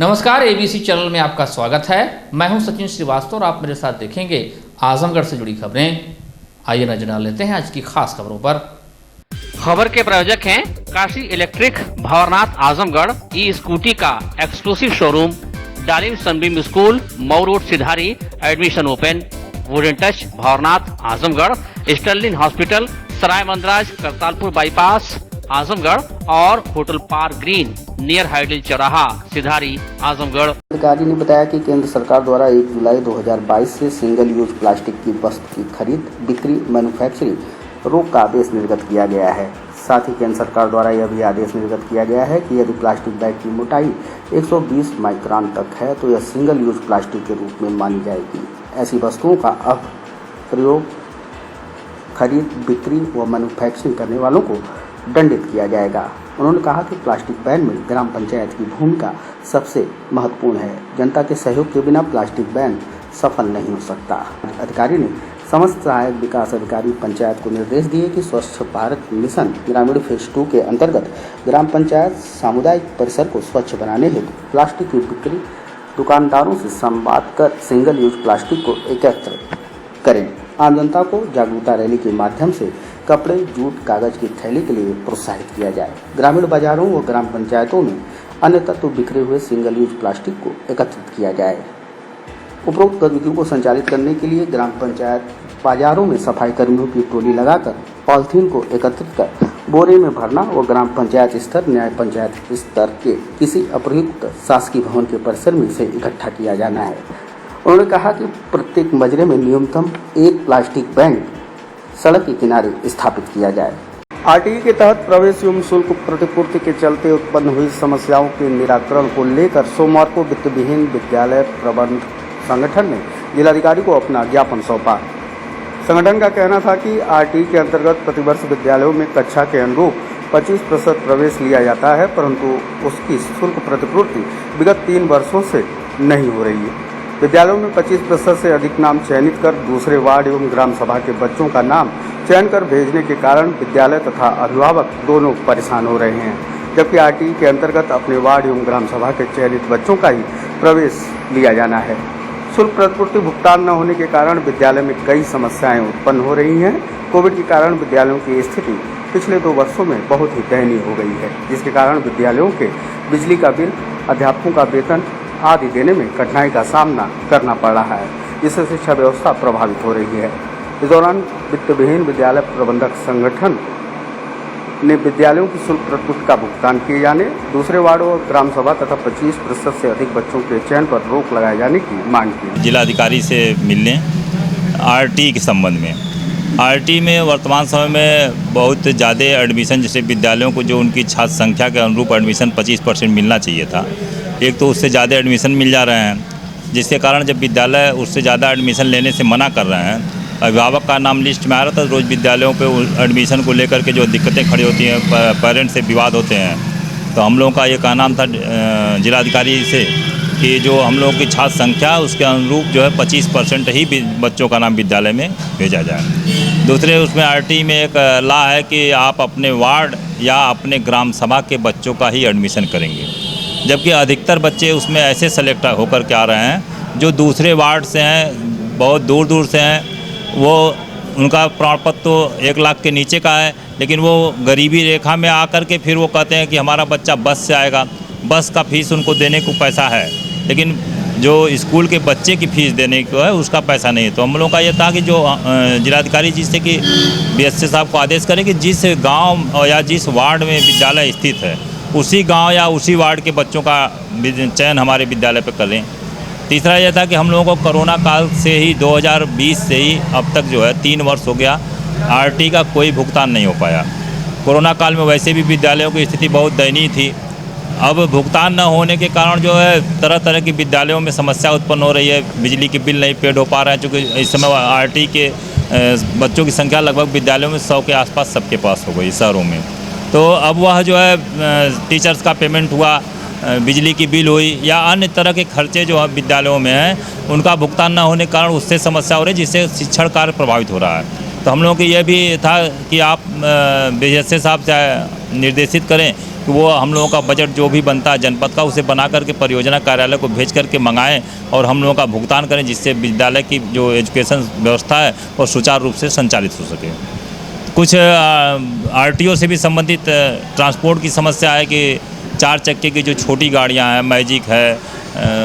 नमस्कार, ABC channel में आपका स्वागत है। मैं हूं सचिन श्रीवास्तव और आप मेरे साथ देखेंगे आजमगढ़ से जुड़ी खबरें। आइए नजर डाल लेते हैं आज की खास खबरों पर। खबर के प्रायोजक हैं Kashi electric, Bhanwarnath, Azamgarh. E scooty का exclusive showroom, Dalim Sunbeam school, Mau road, Sidhari. Admission open. Wooden touch, Bhanwarnath, Azamgarh. Sterling hospital, Sarai Mandraj, Kartalpur bypass, Azamgarh. और hotel park green near hydel चौराहा, सिधारी, आजमगढ़। अधिकारी ने बताया कि केंद्र सरकार द्वारा 1 जुलाई 2022 से सिंगल यूज प्लास्टिक की वस्तु की खरीद, बिक्री, मैन्युफैक्चरिंग रोक का आदेश निर्गत किया गया है। साथ ही केंद्र सरकार द्वारा यह भी आदेश निर्गत किया गया है कि यदि प्लास्टिक बैग की मोटाई 120 माइक्रोन तक है तो यह सिंगल यूज प्लास्टिक के रूप में मानी जाएगी। ऐसी वस्तुओं का अब प्रयोग, खरीद, बिक्री व मैन्युफैक्चरिंग करने वालों को दंडित किया जाएगा। उन्होंने कहा कि प्लास्टिक बैन में ग्राम पंचायत की भूमिका सबसे महत्वपूर्ण है। जनता के सहयोग के बिना प्लास्टिक बैन सफल नहीं हो सकता। अधिकारी ने समस्त सहायक विकास अधिकारी पंचायत को निर्देश दिए कि स्वच्छ भारत मिशन ग्रामीण फेज 2 के अंतर्गत ग्राम पंचायत सामुदायिक परिसर को स्वच्छ बनाने हेतु प्लास्टिक की बिक्री, दुकानदारों से संवाद कर सिंगल यूज प्लास्टिक को एकत्र करें। आम जनता को जागरूकता रैली के माध्यम से कपड़े, जूट, कागज की थैली के लिए प्रोत्साहित किया जाए। ग्रामीण बाजारों व ग्राम पंचायतों में अन्य तत्व बिखरे हुए सिंगल यूज प्लास्टिक को एकत्रित किया जाए। उपरोक्त गतिविधियों को संचालित करने के लिए ग्राम पंचायत बाजारों में सफाई कर्मियों की टोली लगाकर पॉलिथीन को एकत्रित कर बोरे में भरना व ग्राम पंचायत स्तर, न्याय पंचायत स्तर के किसी अप्रयुक्त शासकीय भवन के परिसर में इसे इकट्ठा किया जाना है। उन्होंने कहा कि प्रत्येक मजरे में न्यूनतम 1 प्लास्टिक बैंक सड़क के किनारे स्थापित किया जाए। आरटीई के तहत प्रवेश एवं शुल्क प्रतिपूर्ति के चलते उत्पन्न हुई समस्याओं के निराकरण को लेकर सोमवार को वित्त विहीन विद्यालय प्रबंध संगठन ने जिलाधिकारी को अपना ज्ञापन सौंपा। संगठन का कहना था कि आरटीई के अंतर्गत प्रतिवर्ष विद्यालयों में कक्षा के अनुरूप 25% प्रवेश लिया जाता है, परंतु उसकी शुल्क प्रतिपूर्ति विगत 3 वर्षों से नहीं हो रही है। विद्यालयों में 25% से अधिक नाम चयनित कर दूसरे वार्ड एवं ग्राम सभा के बच्चों का नाम चयन कर भेजने के कारण विद्यालय तथा अभिभावक दोनों परेशान हो रहे हैं, जबकि आरटीई के अंतर्गत अपने वार्ड एवं ग्राम सभा के चयनित बच्चों का ही प्रवेश लिया जाना है। शुल्क प्रतिपूर्ति भुगतान न होने के कारण विद्यालय में कई समस्याएं उत्पन्न हो रही हैं। कोविड के कारण विद्यालयों की स्थिति पिछले 2 वर्षों में बहुत ही दयनीय हो गई है, जिसके कारण विद्यालयों के बिजली का बिल, अध्यापकों का वेतन आदि देने में कठिनाई का सामना करना पड़ रहा है, जिससे शिक्षा व्यवस्था प्रभावित हो रही है। इस दौरान वित्त विहीन विद्यालय प्रबंधक संगठन ने विद्यालयों की शुल्क प्रतिपूर्ति का भुगतान किए जाने, दूसरे वार्ड और ग्राम सभा तथा 25% से अधिक बच्चों के चयन पर रोक लगाए जाने की मांग की। जिलाधिकारी से मिलने आरटी के संबंध में, आरटी में वर्तमान समय में बहुत ज़्यादा एडमिशन, जैसे विद्यालयों को जो उनकी छात्र संख्या के अनुरूप एडमिशन 25% मिलना चाहिए था, एक तो उससे ज़्यादा एडमिशन मिल जा रहे हैं, जिसके कारण जब विद्यालय उससे ज़्यादा एडमिशन लेने से मना कर रहे हैं, अभिभावक का नाम लिस्ट में आ रहा था, रोज़ विद्यालयों पे एडमिशन को लेकर के जो दिक्कतें खड़ी होती हैं, पेरेंट्स से विवाद होते हैं। तो हम लोगों का ये कहना था जिलाधिकारी से कि जो हम लोगों की छात्र संख्या उसके अनुरूप जो है 25% ही बच्चों का नाम विद्यालय में भेजा जाए। दूसरे उसमें आरटी में एक लॉ है कि आप अपने वार्ड या अपने ग्राम सभा के बच्चों का ही एडमिशन करेंगे, जबकि अधिकतर बच्चे उसमें ऐसे सेलेक्ट होकर के आ रहे हैं जो दूसरे वार्ड से हैं, बहुत दूर दूर से हैं। वो उनका प्रमाण पत्र तो 1 लाख के नीचे का है, लेकिन वो गरीबी रेखा में आकर के फिर वो कहते हैं कि हमारा बच्चा बस से आएगा, बस का फीस उनको देने को पैसा है, लेकिन जो स्कूल के बच्चे की फ़ीस देने को है उसका पैसा नहीं है। तो हम लोगों का ये था कि जो जिलाधिकारी जी से कि बीएससी साहब को आदेश करें कि जिस गांव या जिस वार्ड में विद्यालय स्थित है उसी गांव या उसी वार्ड के बच्चों का चयन हमारे विद्यालय पर करें। तीसरा यह था कि हम लोगों को कोरोना काल से ही 2020 से ही अब तक जो है 3 वर्ष हो गया, आरटी का कोई भुगतान नहीं हो पाया। कोरोना काल में वैसे भी विद्यालयों की स्थिति बहुत दयनीय थी। अब भुगतान न होने के कारण जो है तरह तरह की विद्यालयों में समस्या उत्पन्न हो रही है। बिजली के बिल नहीं पेड हो पा रहे हैं, चूँकि इस समय आरटी के बच्चों की संख्या लगभग विद्यालयों में 100 के आसपास सबके पास हो गई शहरों में। तो अब वह जो है टीचर्स का पेमेंट हुआ, बिजली की बिल हुई या अन्य तरह के खर्चे जो विद्यालयों में हैं उनका भुगतान न होने के कारण उससे समस्या हो रही है, जिससे शिक्षण कार्य प्रभावित हो रहा है। तो हम लोगों को ये भी था कि आप बीएससी साहब से निर्देशित करें कि वो हम लोगों का बजट जो भी बनता है जनपद का उसे बना करके परियोजना कार्यालय को भेज करके मंगाएं और हम लोगों का भुगतान करें, जिससे विद्यालय की जो एजुकेशन व्यवस्था है वो सुचारू रूप से संचालित हो सके। कुछ आरटीओ से भी संबंधित ट्रांसपोर्ट की समस्या है कि 4 चक्के की जो छोटी गाड़ियां हैं, मैजिक है,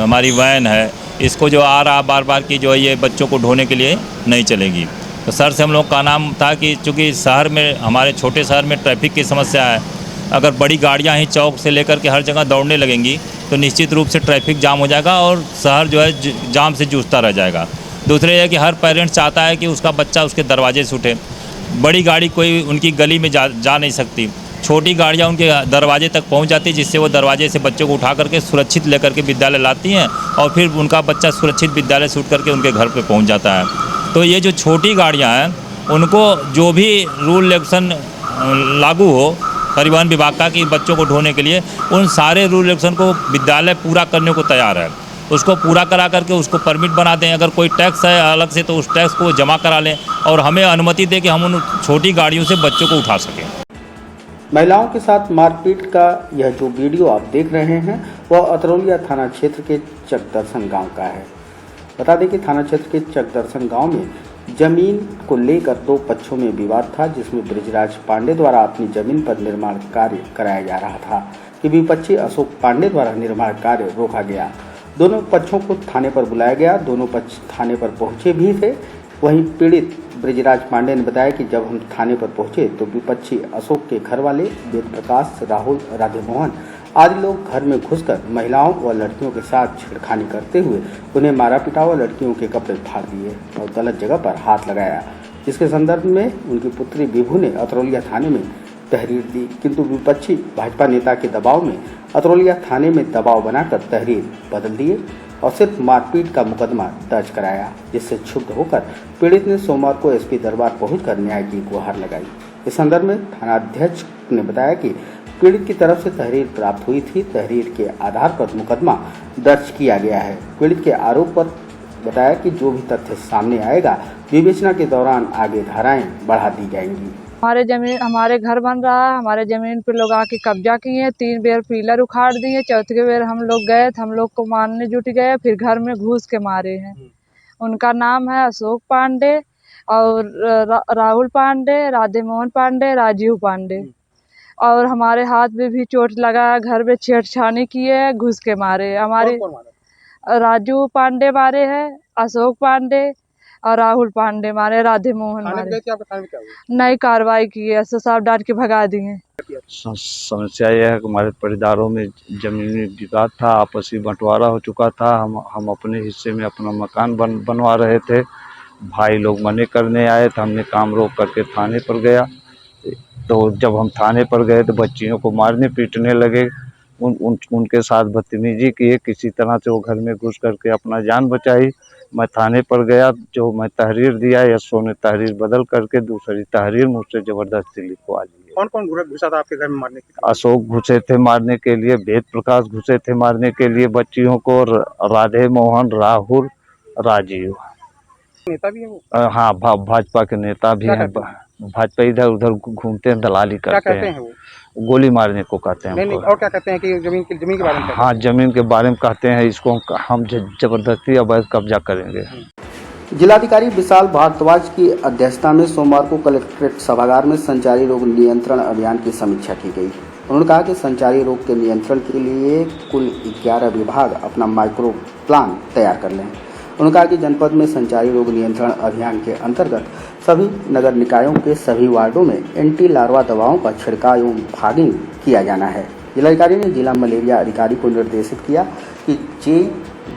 हमारी वैन है, इसको जो आ रहा बार बार की जो है ये बच्चों को ढोने के लिए नहीं चलेगी। तो सर से हम लोग का नाम था कि चूँकि शहर में, हमारे छोटे शहर में ट्रैफिक की समस्या है, अगर बड़ी गाड़ियां ही चौक से लेकर के हर जगह दौड़ने लगेंगी तो निश्चित रूप से ट्रैफिक जाम हो जाएगा और शहर जो है जाम से जूझता रह जाएगा। दूसरे है कि हर पेरेंट्स चाहता है कि उसका बच्चा उसके दरवाजे से उठे। बड़ी गाड़ी कोई उनकी गली में जा नहीं सकती, छोटी गाड़ियां उनके दरवाजे तक पहुंच जाती है, जिससे वो दरवाजे से बच्चों को उठा करके सुरक्षित लेकर के विद्यालय लाती हैं और फिर उनका बच्चा सुरक्षित विद्यालय से उठ करके उनके घर पे पहुंच जाता है। तो ये जो छोटी गाड़ियां हैं उनको जो भी रूल रेगुलेशन लागू हो परिवहन विभाग का कि बच्चों को ढोने के लिए, उन सारे रूल रेगुलेशन को विद्यालय पूरा करने को तैयार है। उसको पूरा करा करके उसको परमिट बना दें, अगर कोई टैक्स है अलग से तो उस टैक्स को जमा करा लें और हमें अनुमति दें कि हम उन छोटी गाड़ियों से बच्चों को उठा सकें। महिलाओं के साथ मारपीट का यह जो वीडियो आप देख रहे हैं वह अतरौलिया थाना क्षेत्र के चकदर्शन गांव का है। बता दें कि थाना क्षेत्र के चकदर्शन गांव में जमीन को लेकर 2 पक्षों में विवाद था, जिसमें बृजराज पांडे द्वारा अपनी जमीन पर निर्माण कार्य कराया जा रहा था कि विपक्षी अशोक पांडे द्वारा निर्माण कार्य रोका गया। दोनों पक्षों को थाने पर बुलाया गया, दोनों पक्ष थाने पर पहुंचे भी थे। वहीं पीड़ित बृजराज पांडे ने बताया कि जब हम थाने पर पहुंचे तो विपक्षी अशोक के घर वाले वेद प्रकाश, राहुल, राधे मोहन आदि लोग घर में घुसकर महिलाओं व लड़कियों के साथ छेड़खानी करते हुए उन्हें मारा पिटा व लड़कियों के कपड़े फाड़ दिए और गलत जगह पर हाथ लगाया, जिसके संदर्भ में उनकी पुत्री विभू ने अतरौलिया थाने में तहरीर दी, किंतु विपक्षी भाजपा नेता के दबाव में अतरौलिया थाने में दबाव बनाकर तहरीर बदल दिए और सिर्फ मारपीट का मुकदमा दर्ज कराया, जिससे क्षुब्ध होकर पीड़ित ने सोमवार को एसपी दरबार पहुंचकर न्याय की गुहार लगाई। इस संदर्भ में थानाध्यक्ष ने बताया कि पीड़ित की तरफ से तहरीर प्राप्त हुई थी, तहरीर के आधार पर मुकदमा दर्ज किया गया है। पीड़ित के आरोप पर बताया कि जो भी तथ्य सामने आएगा विवेचना के दौरान आगे धाराएं बढ़ा दी जाएंगी। हमारे घर बन रहा है, हमारे जमीन पे लोग आके कब्जा किए हैं, 3 बार पिलर उखाड़ दिए, चौथे बार हम लोग गए तो हम लोग को मारने जुट गए, फिर घर में घुस के मारे हैं। उनका नाम है अशोक पांडे और राहुल पांडे, राधे मोहन पांडे, राजीव पांडे, और हमारे हाथ में भी चोट लगा, घर में छेड़छानी किए, घुस के मारे। हमारे राजू पांडे मारे हैं, अशोक पांडे और राहुल पांडे मारे, राधे मोहन मारे। नई कार्रवाई की है, साहब डांट के भगा दिए। समस्या यह है कि हमारे परिवारों में जमीनी विवाद था, आपसी बंटवारा हो चुका था। हम अपने हिस्से में अपना मकान बनवा रहे थे, भाई लोग मने करने आए तो हमने काम रोक करके थाने पर गया। तो जब हम थाने पर गए तो बच्चियों को मारने पीटने लगे, उनके साथ बदतमीजी किए, किसी तरह से वो घर में घुस करके अपना जान बचाई। मैं थाने पर गया, जो मैं तहरीर दिया, यशो ने तहरीर बदल करके दूसरी तहरीर मुझसे जबरदस्ती लिखवा ली। कौन कौन घुसा था आपके घर में मारने के लिए? अशोक घुसे थे मारने के लिए, वेद प्रकाश घुसे थे मारने के लिए बच्चियों को, राधे मोहन, राहुल, राजीव। नेता भी है वो? हाँ, भाजपा के नेता भी हैं। भाजपा इधर उधर घूमते हैं, दलाली करते हैं। वो गोली मारने को कहते हैं। नहीं, और क्या कहते हैं कि जमीन के बारे में? हाँ, जमीन के बारे में कहते हैं, इसको हम जबरदस्ती अवैध कब्जा करेंगे। जिलाधिकारी विशाल भारद्वाज की अध्यक्षता में सोमवार को कलेक्ट्रेट सभागार में संचारी रोग नियंत्रण अभियान की समीक्षा की गई। उन्होंने कहा कि संचारी रोग के नियंत्रण के लिए कुल 11 विभाग अपना माइक्रो प्लान तैयार कर लें। उन्होंने कहा कि जनपद में संचारी रोग नियंत्रण अभियान के अंतर्गत सभी नगर निकायों के सभी वार्डों में एंटी लार्वा दवाओं का छिड़काव एवं फॉगिंग किया जाना है। जिलाधिकारी ने जिला मलेरिया अधिकारी को निर्देशित किया कि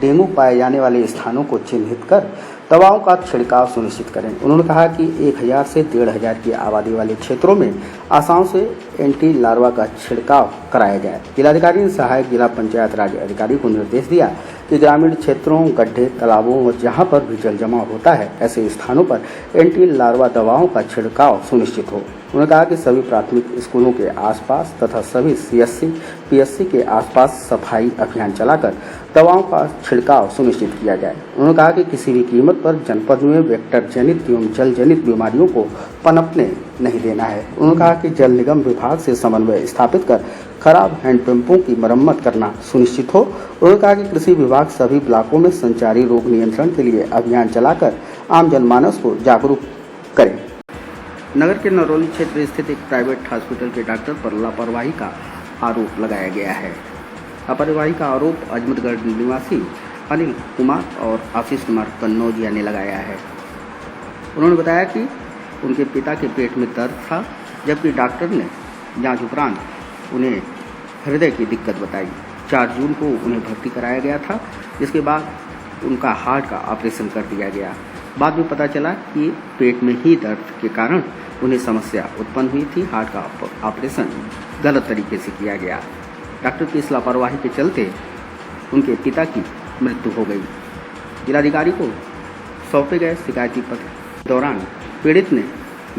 डेंगू पाए जाने वाले स्थानों को चिन्हित कर दवाओं का छिड़काव सुनिश्चित करें। उन्होंने कहा कि 1000 से 1500 की आबादी वाले क्षेत्रों में आसानी से एंटी लार्वा का छिड़काव कराया जाए। जिलाधिकारी ने सहायक जिला पंचायत राज अधिकारी को निर्देश दिया कि ग्रामीण क्षेत्रों, गड्ढे, तालाबों और जहां पर भी जल जमाव होता है ऐसे स्थानों पर एंटी लार्वा दवाओं का छिड़काव सुनिश्चित हो। उन्होंने कहा कि सभी प्राथमिक स्कूलों के आसपास तथा सभी CSC, PSC के आसपास सफाई अभियान चलाकर दवाओं का छिड़काव सुनिश्चित किया जाए। उन्होंने कहा कि किसी भी कीमत पर जनपद में वेक्टर जनित एवं जल जनित बीमारियों को पनपने नहीं देना है। उन्होंने कहा कि जल निगम विभाग से समन्वय स्थापित कर खराब हैंडपंपों की मरम्मत करना सुनिश्चित हो। उन्होंने कहा कि कृषि विभाग सभी ब्लॉकों में संचारी रोग नियंत्रण के लिए अभियान चलाकर आम जनमानस को जागरूक करे। नगर के नरौली क्षेत्र स्थित एक प्राइवेट हॉस्पिटल के डॉक्टर पर लापरवाही का आरोप लगाया गया है। लापरवाही का आरोप अजमतगढ़ निवासी अनिल कुमार और आशीष कुमार कन्नौजिया ने लगाया है। उन्होंने बताया कि उनके पिता के पेट में दर्द था, जबकि डॉक्टर ने जांच उपरांत उन्हें हृदय की दिक्कत बताई। 4 जून को उन्हें भर्ती कराया गया था, जिसके बाद उनका हार्ट का ऑपरेशन कर दिया गया। बाद में पता चला कि पेट में ही दर्द के कारण उन्हें समस्या उत्पन्न हुई थी। हार्ट का ऑपरेशन गलत तरीके से किया गया। डॉक्टर की इस लापरवाही के चलते उनके पिता की मृत्यु हो गई। जिलाधिकारी को सौंपे गए शिकायती पत्र दौरान पीड़ित ने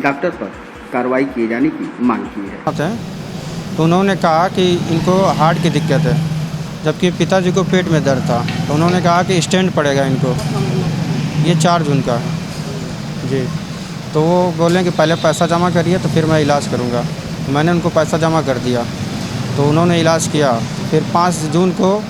डॉक्टर पर कार्रवाई किए जाने की मांग की है। तो उन्होंने कहा कि इनको हार्ट की दिक्कत है, जबकि पिताजी को पेट में दर्द था। तो उन्होंने कहा कि स्टेंट पड़ेगा इनको, ये 4 जून का जी। तो वो बोले कि पहले पैसा जमा करिए तो फिर मैं इलाज करूँगा। मैंने उनको पैसा जमा कर दिया, तो उन्होंने इलाज किया। फिर 5 जून को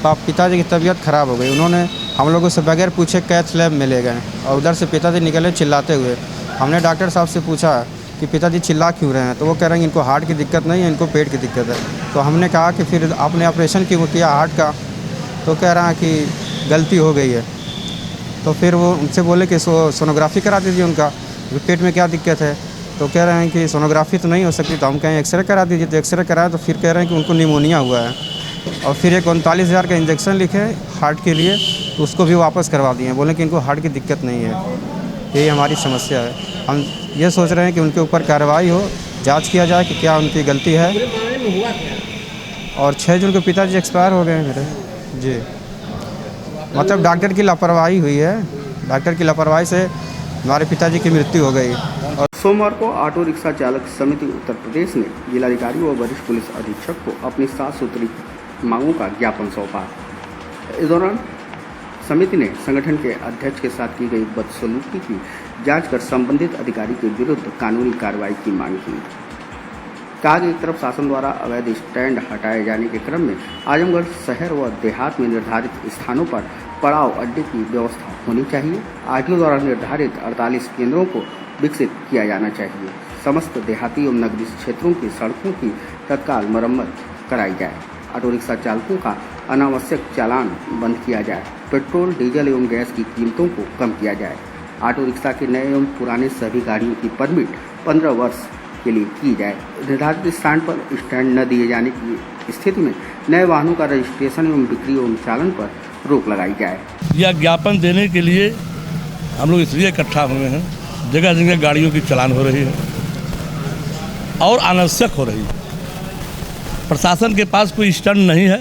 पिताजी की तबीयत ख़राब हो गई। उन्होंने हम लोगों से बगैर पूछे कैथ लैब में ले गए और उधर से पिताजी निकले चिल्लाते हुए। हमने डॉक्टर साहब से पूछा कि पिताजी चिल्ला क्यों रहे हैं, तो वो कह रहे हैं इनको हार्ट की दिक्कत नहीं है, इनको पेट की दिक्कत है। तो हमने कहा कि फिर आपने ऑपरेशन क्यों किया हार्ट का, तो कह रहा है कि गलती हो गई है। तो फिर वो उनसे बोले कि सोनोग्राफी करा दीजिए उनका, पेट में क्या दिक्कत है। तो कह रहे हैं कि सोनोग्राफी तो नहीं हो सकती। तो हम कहें एक्सरे करा दीजिए, तो एक्सरे कराया तो फिर कह रहे हैं कि उनको निमोनिया हुआ है। और फिर एक 39,000 का इंजेक्शन लिखे हार्ट के लिए, तो उसको भी वापस करवा दिए। बोले कि इनको हार्ट की दिक्कत नहीं है। यही हमारी समस्या है। हम ये सोच रहे हैं कि उनके ऊपर कार्रवाई हो, जांच किया जाए कि क्या उनकी गलती है। और 6 जून को पिताजी एक्सपायर हो गए मेरे जी। मतलब डॉक्टर की लापरवाही हुई है। डॉक्टर की लापरवाही से हमारे पिताजी की मृत्यु हो गई। और सोमवार को ऑटो रिक्शा चालक समिति उत्तर प्रदेश ने जिलाधिकारी व वरिष्ठ पुलिस अधीक्षक को अपनी 7 सूत्री मांगों का ज्ञापन सौंपा। इस दौरान समिति ने संगठन के अध्यक्ष के साथ की गई बदसलूकी की जांच कर संबंधित अधिकारी के विरुद्ध कानूनी कार्रवाई की मांग की। कहा कि एक तरफ शासन द्वारा अवैध स्टैंड हटाए जाने के क्रम में आजमगढ़ शहर व देहात में निर्धारित स्थानों पर पड़ाव अड्डे की व्यवस्था होनी चाहिए। आरटीओ द्वारा निर्धारित 48 केंद्रों को विकसित किया जाना चाहिए। समस्त देहाती एवं नगरीय क्षेत्रों की सड़कों की तत्काल मरम्मत कराई जाए। ऑटो रिक्शा चालकों का अनावश्यक चालान बंद किया जाए। पेट्रोल, डीजल एवं गैस की कीमतों को कम किया जाए। ऑटो रिक्शा के नए एवं पुराने सभी गाड़ियों की परमिट 15 वर्ष के लिए की जाए। निर्धारित स्थान पर स्टैंड न दिए जाने की स्थिति में नए वाहनों का रजिस्ट्रेशन एवं बिक्री एवं चालन पर रोक लगाई जाए। यह ज्ञापन देने के लिए हम लोग इसलिए इकट्ठा हुए हैं, जगह जगह गाड़ियों की चालान हो रही है और अनावश्यक हो रही है। प्रशासन के पास कोई स्टैंड नहीं है,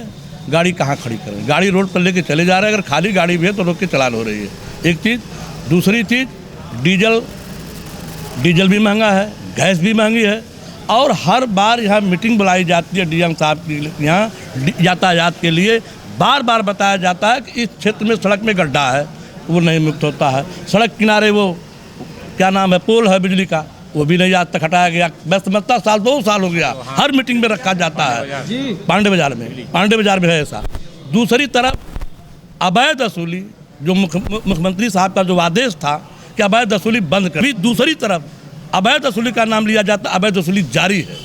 गाड़ी कहाँ खड़ी करें। गाड़ी रोड पर लेके चले जा रहे हैं, अगर खाली गाड़ी भी है तो रोक के चालान हो रही है। एक चीज़। दूसरी चीज़, डीजल भी महंगा है, गैस भी महंगी है और हर बार यहाँ मीटिंग बुलाई जाती है डीएम साहब के यहाँ यातायात के लिए। बार बार बताया जाता है कि इस क्षेत्र में सड़क में गड्ढा है, वो नहीं मुक्त होता है। सड़क किनारे वो क्या नाम है, पोल है बिजली का, वो भी नहीं आज तक हटाया गया। मैं समझता 2 साल हो गया, हर मीटिंग में रखा जाता है। पांडे बाजार में है ऐसा। दूसरी तरफ अवैध वसूली, जो मुख्यमंत्री साहब का जो आदेश था कि अवैध वसूली बंद कर, दूसरी तरफ अवैध वसूली का नाम लिया जाता, अवैध वसूली जारी है।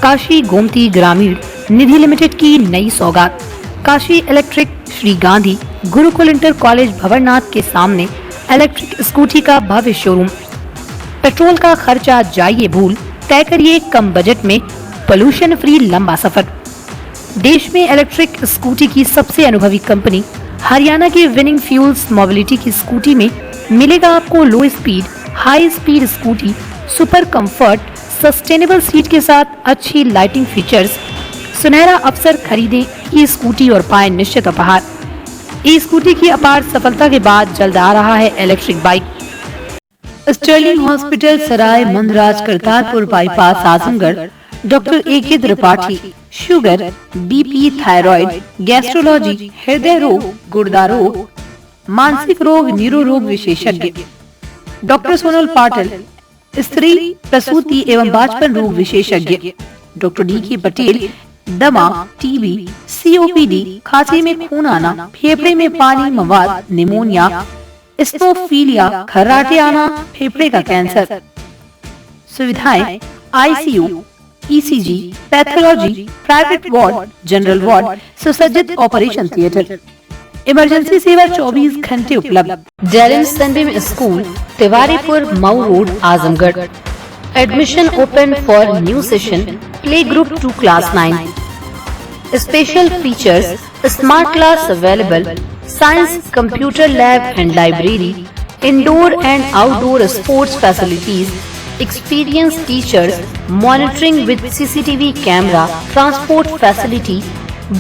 काशी गोमती ग्रामीण निधि लिमिटेड की नई सौगात। Kashi electric Shri Gandhi Gurukul inter college Bhawarnath के सामने इलेक्ट्रिक स्कूटी का भव्य शोरूम। पेट्रोल का खर्चा जाइए भूल, तय करिए कम बजट में पोल्यूशन फ्री लंबा सफर। देश में इलेक्ट्रिक स्कूटी की सबसे अनुभवी कंपनी हरियाणा की विनिंग फ्यूल्स मोबिलिटी की स्कूटी में मिलेगा आपको लो speed, high speed scooty, super comfort, sustainable seat के साथ अच्छी लाइटिंग फीचर्स। सुनहरा अवसर, खरीदें ई स्कूटी और पाएं निश्चित उपहार। ई स्कूटी की अपार सफलता के बाद जल्द आ रहा है electric bike. Sterling hospital Sarai Mandraj Kartarpur bypass Azamgarh. Doctor AK Tripathi, sugar, BP, thyroid, gastrology, हृदय रोग, गुर्दा रोग, मानसिक रोग, न्यूरो रोग विशेषज्ञ। डॉक्टर सोनल पाटिल, स्त्री प्रसूति एवं बाजपन रोग विशेषज्ञ डॉक्टर डी.के. पटेल, दमा, टीबी, COPD, खांसी में खून आना, फेफड़े में पानी मवाद, निमोनिया, स्टोफीलिया, खर्राटे आना, फेफड़े का कैंसर। सुविधाएं ICU, ECG, pathology, private ward, general ward, सुसज्जित ऑपरेशन थिएटर, इमरजेंसी सेवा 24 घंटे उपलब्ध। Dalim Sunbeam school, Tiwaripur, Mau road, Azamgarh. Admission open for new session, play group to class 9। Special features, smart class available, science, computer lab and library, indoor and outdoor sports facilities, experienced teachers, monitoring with CCTV camera, transport facility.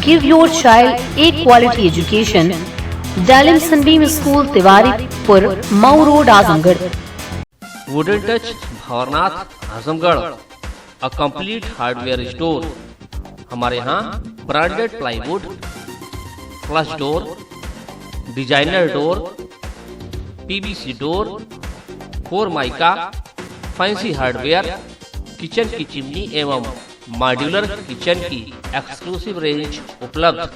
Give your child a quality education. Dalim Sunbeam School, Tiwaripur, Mau Road, Azamgarh. Wooden touch Bhanwarnath Azamgarh, a complete hardware store. हमारे यहाँ branded plywood, flush door, designer door, PVC door, formica, fancy hardware, kitchen की chimney एवं modular kitchen की exclusive range उपलब्ध।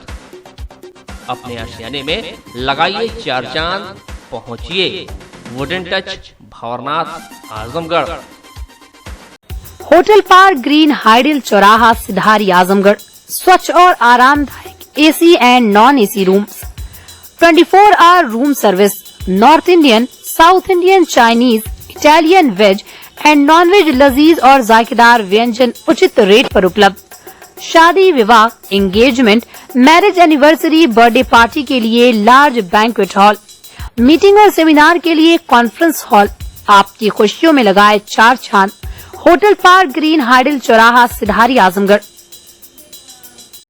अपने आशियाने में लगाइए 4 चांद, पहुंचिए wooden touch Bhanwarnath Azamgarh. Hotel park green hydel चौराहा, सिधारी, आजमगढ़। स्वच्छ और आरामदायक AC and non AC rooms, 24 hour room service, north Indian, south Indian, Chinese, Italian, veg and non veg लजीज और जायकेदार व्यंजन उचित रेट पर उपलब्ध। शादी, विवाह, engagement, marriage anniversary, birthday party के लिए लार्ज बैंक्वेट हॉल, मीटिंग और सेमिनार के लिए कॉन्फ्रेंस हॉल। आपकी खुशियों में लगाए 4 चांद। होटल पार्क ग्रीन हाइडल चौराहा, सिधारी, आजमगढ़।